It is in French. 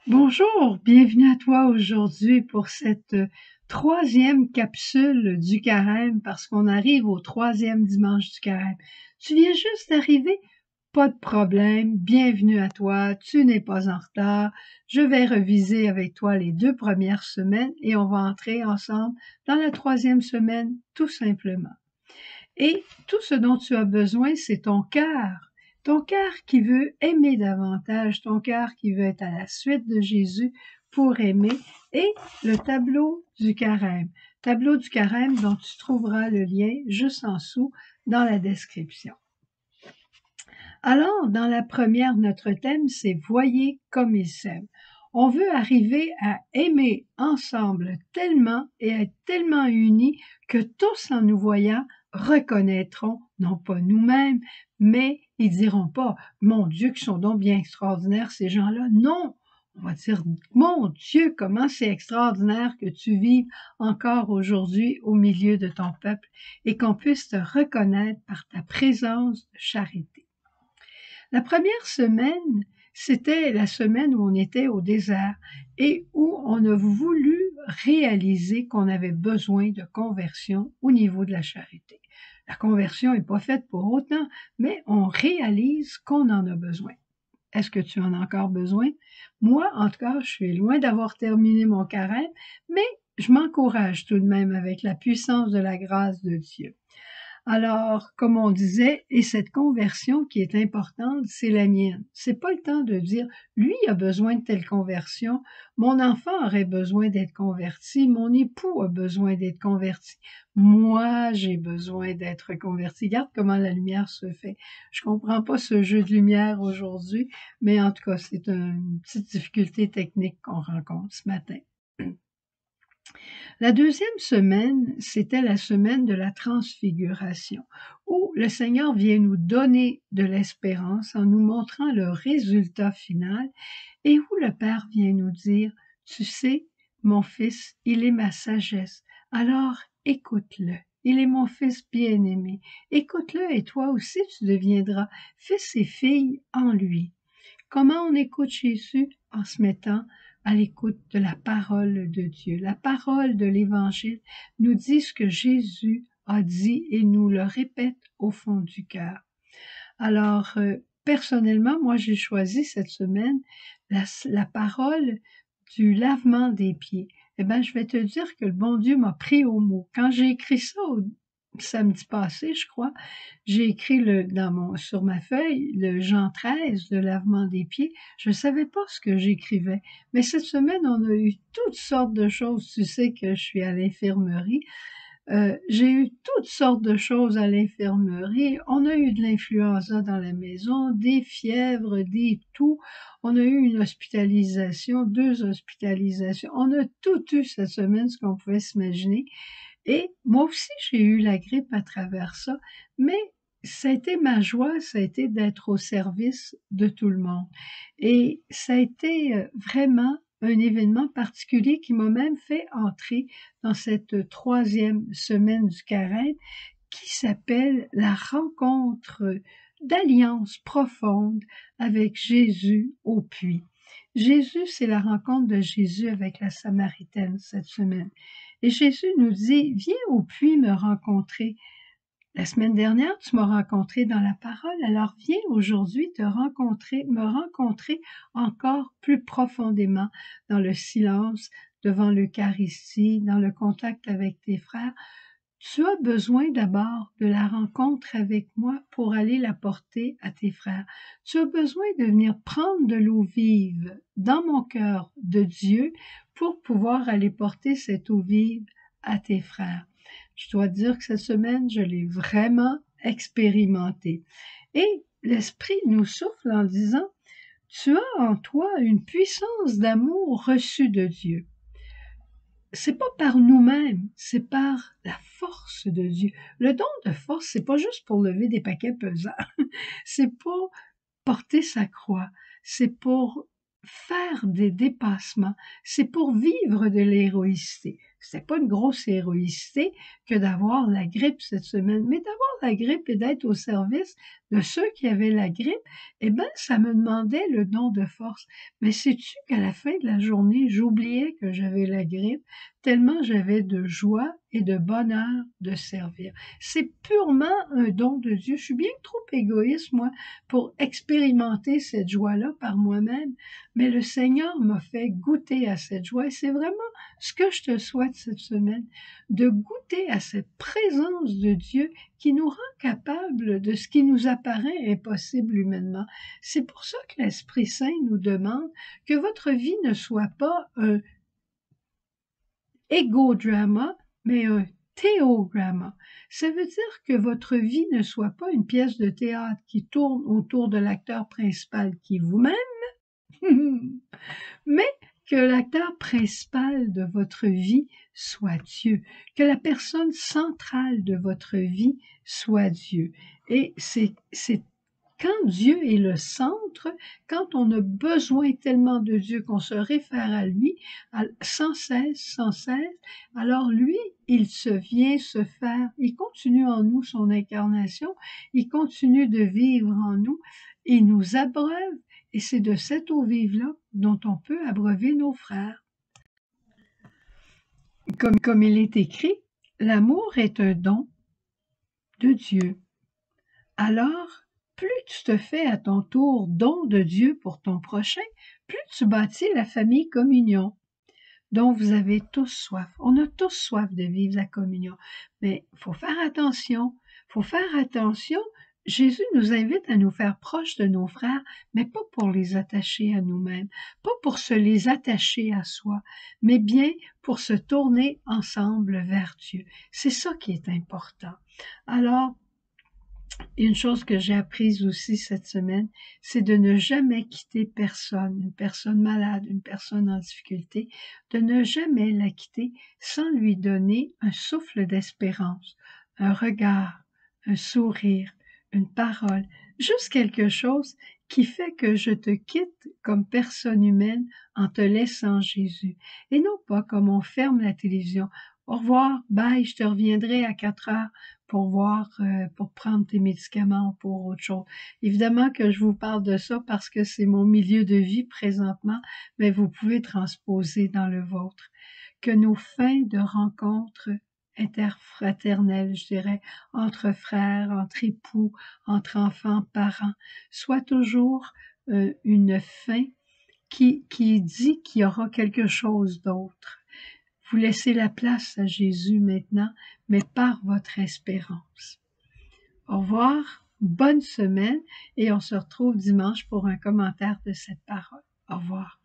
Bonjour, bienvenue à toi aujourd'hui pour cette troisième capsule du carême parce qu'on arrive au troisième dimanche du carême. Tu viens juste d'arriver? Pas de problème, bienvenue à toi, tu n'es pas en retard. Je vais reviser avec toi les 2 premières semaines et on va entrer ensemble dans la troisième semaine tout simplement. Et tout ce dont tu as besoin, c'est ton cœur qui veut aimer davantage, ton cœur qui veut être à la suite de Jésus pour aimer, et le tableau du carême dont tu trouveras le lien juste en dessous dans la description. Alors, dans la première, notre thème, c'est Voyez comme il s'aime. On veut arriver à aimer ensemble tellement et être tellement unis que tous en nous voyant reconnaîtront, non pas nous-mêmes, mais ils diront pas, mon Dieu, qu'ils sont donc bien extraordinaires ces gens-là. Non, on va dire, mon Dieu, comment c'est extraordinaire que tu vives encore aujourd'hui au milieu de ton peuple et qu'on puisse te reconnaître par ta présence de charité. La première semaine, c'était la semaine où on était au désert et où on a voulu réaliser qu'on avait besoin de conversion au niveau de la charité. La conversion n'est pas faite pour autant, mais on réalise qu'on en a besoin. Est-ce que tu en as encore besoin? Moi, en tout cas, je suis loin d'avoir terminé mon carême, mais je m'encourage tout de même avec la puissance de la grâce de Dieu. Alors, comme on disait, et cette conversion qui est importante, c'est la mienne. C'est pas le temps de dire, lui a besoin de telle conversion, mon enfant aurait besoin d'être converti, mon époux a besoin d'être converti, moi j'ai besoin d'être converti. Regarde comment la lumière se fait. Je comprends pas ce jeu de lumière aujourd'hui, mais en tout cas, c'est une petite difficulté technique qu'on rencontre ce matin. La deuxième semaine, c'était la semaine de la transfiguration, où le Seigneur vient nous donner de l'espérance en nous montrant le résultat final et où le Père vient nous dire, tu sais, mon fils, il est ma sagesse, alors écoute-le. Il est mon fils bien-aimé. Écoute-le et toi aussi tu deviendras fils et fille en lui. Comment on écoute Jésus? En se mettant à l'écoute de la parole de Dieu. La parole de l'Évangile nous dit ce que Jésus a dit et nous le répète au fond du cœur. Alors, personnellement, moi, j'ai choisi cette semaine la parole du lavement des pieds. Eh bien, je vais te dire que le bon Dieu m'a pris au mot. Quand j'ai écrit ça samedi passé, je crois, j'ai écrit sur ma feuille le Jean 13, le lavement des pieds. Je ne savais pas ce que j'écrivais. Mais cette semaine, on a eu toutes sortes de choses. Tu sais que je suis à l'infirmerie. J'ai eu toutes sortes de choses à l'infirmerie. On a eu de l'influenza dans la maison, des fièvres, des toux. On a eu une hospitalisation, 2 hospitalisations. On a tout eu cette semaine, ce qu'on pouvait s'imaginer. Et moi aussi, j'ai eu la grippe à travers ça, mais ça a été ma joie, ça a été d'être au service de tout le monde. Et ça a été vraiment un événement particulier qui m'a même fait entrer dans cette troisième semaine du carême qui s'appelle la rencontre d'alliance profonde avec Jésus au puits. Jésus, c'est la rencontre de Jésus avec la Samaritaine cette semaine. Et Jésus nous dit, viens au puits me rencontrer. La semaine dernière, tu m'as rencontré dans la parole, alors viens aujourd'hui me rencontrer encore plus profondément dans le silence, devant l'Eucharistie, dans le contact avec tes frères. Tu as besoin d'abord de la rencontre avec moi pour aller la porter à tes frères. Tu as besoin de venir prendre de l'eau vive dans mon cœur de Dieu pour pouvoir aller porter cette eau vive à tes frères. Je dois dire que cette semaine, je l'ai vraiment expérimenté. Et l'Esprit nous souffle en disant, tu as en toi une puissance d'amour reçue de Dieu. C'est pas par nous-mêmes, c'est par la force de Dieu. Le don de force, c'est pas juste pour lever des paquets pesants. C'est pour porter sa croix. C'est pour faire des dépassements. C'est pour vivre de l'héroïcité. c'était pas une grosse héroïcité que d'avoir la grippe cette semaine, mais d'avoir la grippe et d'être au service de ceux qui avaient la grippe, eh ben, ça me demandait le don de force. Mais sais-tu qu'à la fin de la journée, j'oubliais que j'avais la grippe, tellement j'avais de joie et de bonheur de servir. C'est purement un don de Dieu. Je suis bien trop égoïste, moi, pour expérimenter cette joie-là par moi-même, mais le Seigneur m'a fait goûter à cette joie et c'est vraiment ce que je te souhaite cette semaine, de goûter à cette présence de Dieu qui nous rend capables de ce qui nous apparaît impossible humainement. C'est pour ça que l'Esprit Saint nous demande que votre vie ne soit pas un égodrama, mais un théodrama. Ça veut dire que votre vie ne soit pas une pièce de théâtre qui tourne autour de l'acteur principal qui est vous-même, mais que l'acteur principal de votre vie soit Dieu, que la personne centrale de votre vie soit Dieu. Et c'est quand Dieu est le centre, quand on a besoin tellement de Dieu qu'on se réfère à lui sans cesse, alors lui, il vient se faire, il continue en nous son incarnation, il continue de vivre en nous, il nous abreuve, et c'est de cette eau vive-là dont on peut abreuver nos frères. Comme il est écrit, l'amour est un don de Dieu. Alors, plus tu te fais à ton tour don de Dieu pour ton prochain, plus tu bâtis la famille communion dont vous avez tous soif. On a tous soif de vivre la communion, mais il faut faire attention. Jésus nous invite à nous faire proches de nos frères, mais pas pour les attacher à nous-mêmes, pas pour se les attacher à soi, mais bien pour se tourner ensemble vers Dieu. C'est ça qui est important. Alors, une chose que j'ai apprise aussi cette semaine, c'est de ne jamais quitter personne, une personne malade, une personne en difficulté, de ne jamais la quitter sans lui donner un souffle d'espérance, un regard, un sourire, une parole, juste quelque chose qui fait que je te quitte comme personne humaine en te laissant Jésus. Et non pas comme on ferme la télévision. Au revoir, bye, je te reviendrai à 4 heures pour prendre tes médicaments ou pour autre chose. Évidemment que je vous parle de ça parce que c'est mon milieu de vie présentement, mais vous pouvez transposer dans le vôtre. Que nos fins de rencontres interfraternelles, je dirais, entre frères, entre époux, entre enfants, parents, soient toujours une fin qui dit qu'il y aura quelque chose d'autre. Vous laissez la place à Jésus maintenant, mais par votre espérance. Au revoir, bonne semaine et on se retrouve dimanche pour un commentaire de cette parole. Au revoir.